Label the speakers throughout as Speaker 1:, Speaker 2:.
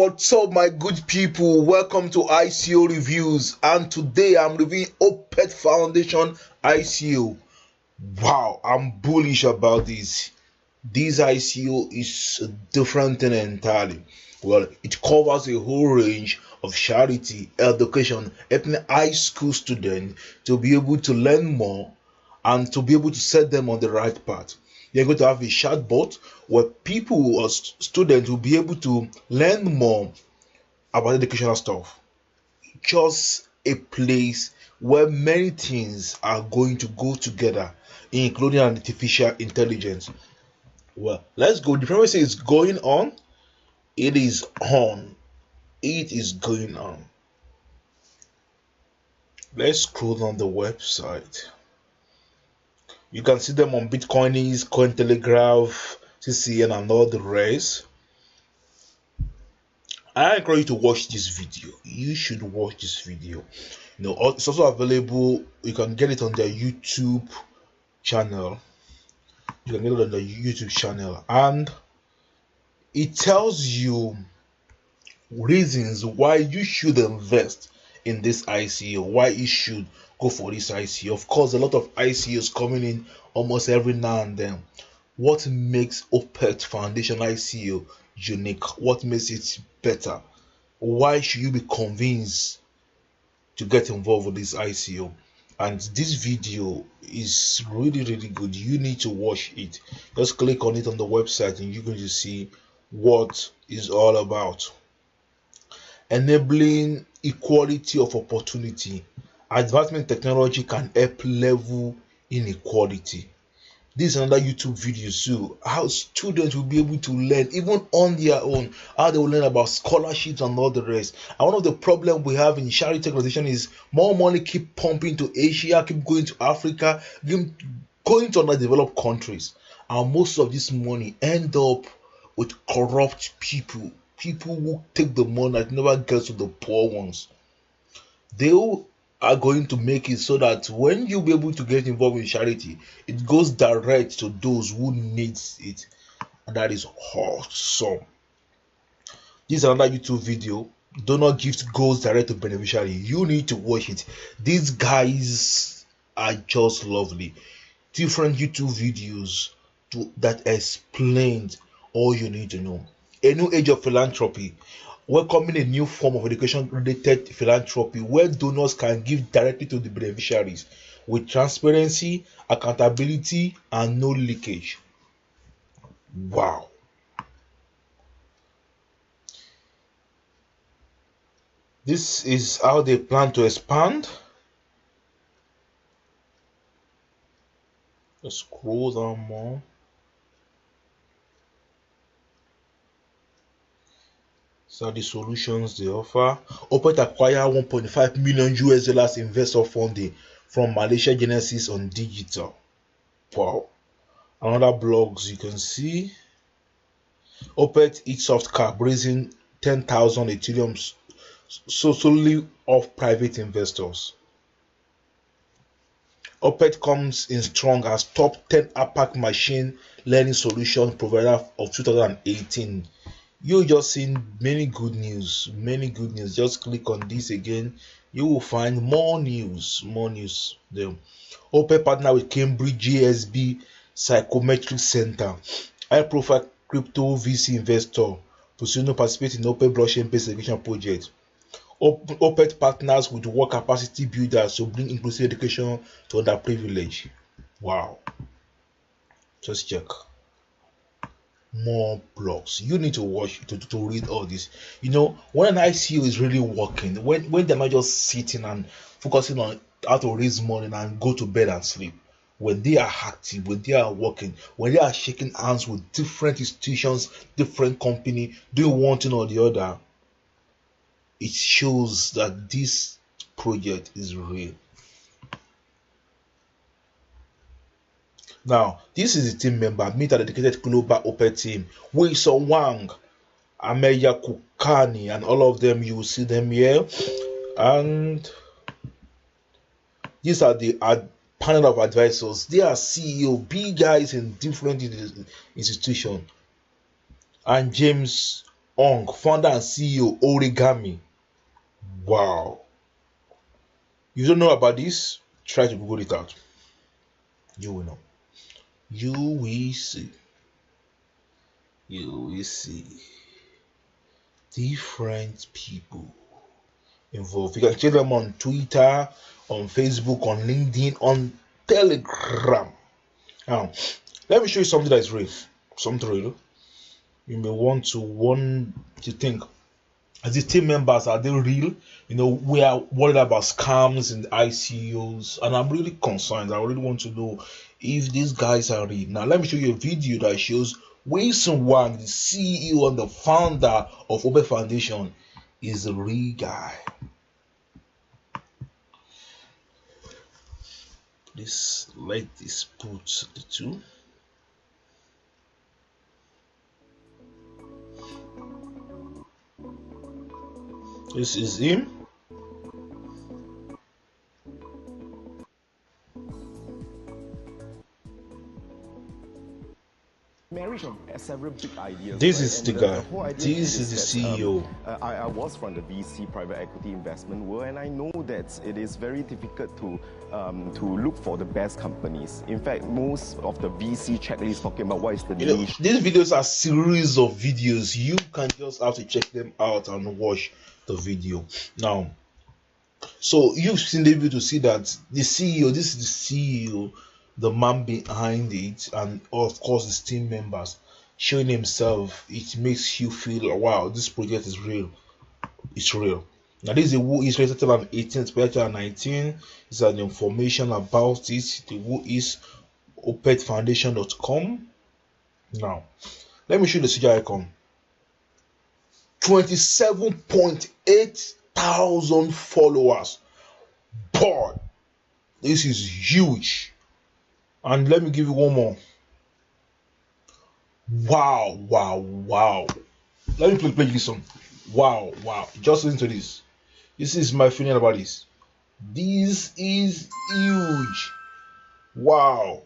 Speaker 1: What's up, my good people? Welcome to ICO reviews, and today I'm reviewing Opet Foundation ICO. Wow, I'm bullish about this. This ICO is a different thing entirely. Well, it covers a whole range of charity, education, helping high school students to be able to learn more and to be able to set them on the right path. You're going to have a chatbot where people or students will be able to learn more about educational stuff. Just a place where many things are going to go together, including artificial intelligence. Well, let's go. The premise is going on. It is on. It is going on. Let's scroll on the website. You can see them on Bitcoinist, Cointelegraph, CCN, and all the rest. I encourage you to watch this video. You should watch this video. It's also available. You can get it on their YouTube channel. And it tells you reasons why you should invest in this ICO, why you should go for this ICO. Of course, a lot of ICOs coming in almost every now and then. What makes Opet Foundation ICO unique? What makes it better? Why should you be convinced to get involved with this ICO? And this video is really good. You need to watch it. Just click on it on the website and you're going to see what it's all about. Enabling equality of opportunity. Advancement technology can help level inequality. This is another YouTube video too, how students will be able to learn even on their own, how they will learn about scholarships and all the rest. And one of the problems we have in charity organization is more money keep pumping to Asia, keep going to Africa, going to underdeveloped countries, and most of this money end up with corrupt people who take the money that never gets to the poor ones. They are going to make it so that when you be able to get involved in charity, it goes direct to those who needs it, and that is awesome. This is another YouTube video. Donor gift goes direct to beneficiary. You need to watch it. These guys are just lovely. Different YouTube videos that explained all you need to know. A new age of philanthropy, welcoming a new form of education-related philanthropy where donors can give directly to the beneficiaries with transparency, accountability, and no leakage. Wow. This is how they plan to expand. Let's scroll down more. So the solutions they offer. Opet acquire 1.5 million US dollars investor funding from Malaysia Genesis on digital. Wow. Another blogs you can see. Opet eats soft cap raising 10,000 Ethereum solely of private investors. Opet comes in strong as top 10 APAC machine learning solution provider of 2018. You just seen many good news. Just click on this again. You will find more news there. Opet partner with Cambridge GSB Psychometric Center. High profile crypto VC investor pursuing to participate in Opet blockchain based education project. Opet partners with work capacity builders to bring inclusive education to underprivileged. Wow. Just check. More blogs. You need to watch to read all this. When an ICO is really working, when they're not just sitting and focusing on how to raise money and go to bed and sleep, when they are active, when they are working, when they are shaking hands with different institutions, different company, doing one thing or the other, it shows that this project is real. Now, this is the team member. Meet a dedicated global Opet team. Wilson Wang, Ameya Kukani, and all of them. You will see them here. And these are the panel of advisors. They are CEO, big guys in different institutions. And James Ong, founder and CEO, Origami. Wow. You don't know about this? Try to Google it out. You will know. You will see. You will see. Different people involved. You can check them on Twitter, on Facebook, on LinkedIn, on Telegram. Now, let me show you something that is real. Something real. You may want to think, as the team members, are they real? We are worried about scams and ICOs, and I'm really concerned. I really want to know if these guys are real. Now, let me show you a video that shows Wilson Wang, the CEO and the founder of Opet Foundation, is a real guy. Please let this put the two. This is him.
Speaker 2: Marriage of several big ideas.
Speaker 1: This
Speaker 2: right?
Speaker 1: is the guy. This is the CEO.
Speaker 2: I was from the VC private equity investment world, and I know that it is very difficult to look for the best companies. In fact, most of the VC checklist talking about what is the niche.
Speaker 1: These videos are series of videos. You can just have to check them out and watch the video. Now, so you've seen the video to see that the CEO, this is the CEO, the man behind it, and of course his team members showing himself. It makes you feel, wow, this project is real. It's real. Now this is the who is registered on 18th, 2019. It's an information about it. The who is opetfoundation.com. Now let me show you the CJ icon. 27.8 thousand followers. Boy, this is huge. And let me give you one more. Wow. Let me play this song. Wow. Just listen to this. This is my feeling about this. This is huge. Wow.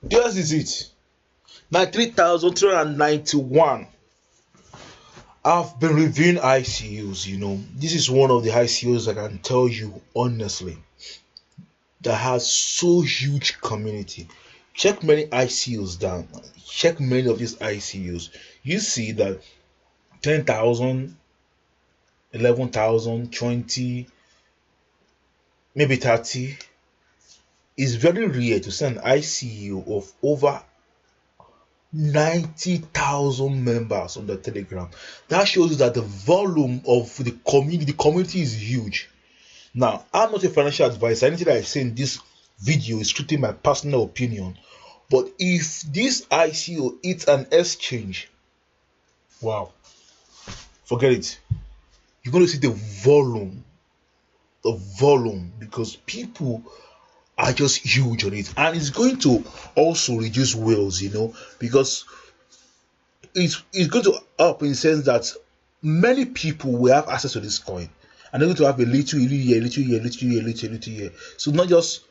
Speaker 1: This is it. Now 3,391. I've been reviewing ICOs. This is one of the ICOs I can tell you honestly that has so huge community. Check many ICOs down. Check many of these ICOs. You see that 10,000, 11,000, 20, maybe 30. It's very rare to see an ICO of over 90,000 members on the Telegram. That shows you that the volume of the community is huge. Now, I'm not a financial advisor. Anything that I say in this video is strictly my personal opinion. But if this ICO hits an exchange, wow, forget it. You're going to see the volume, because people are just huge on it, and it's going to also reduce whales, because it's going to up in the sense that many people will have access to this coin, and they're going to have a little here. So not just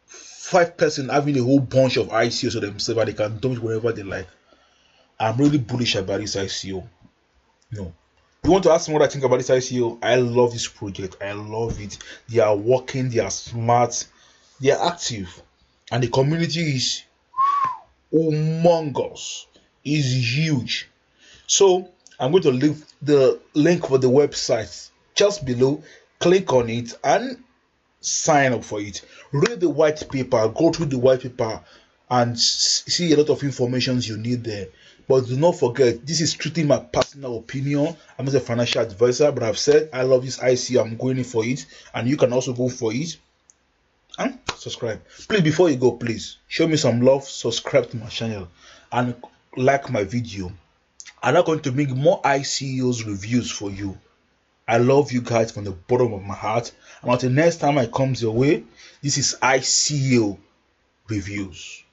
Speaker 1: 5 person having a whole bunch of ICOs to themselves, and they can dump it wherever they like. I'm really bullish about this ICO. You want to ask me what I think about this ICO? I love this project. I love it. They are working. They are smart. They are active, and the community is humongous. Is huge. So I'm going to leave the link for the website just below. Click on it and sign up for it. Read the white paper. Go through the white paper and see a lot of information you need there. But do not forget, this is strictly my personal opinion. I'm not a financial advisor, but I've said I love this ICO. I'm going in for it, and you can also go for it. And subscribe. Please, before you go, please show me some love. Subscribe to my channel and like my video. I'm not going to make more ICOs reviews for you. I love you guys from the bottom of my heart. And until next time I come your way, this is ICO reviews.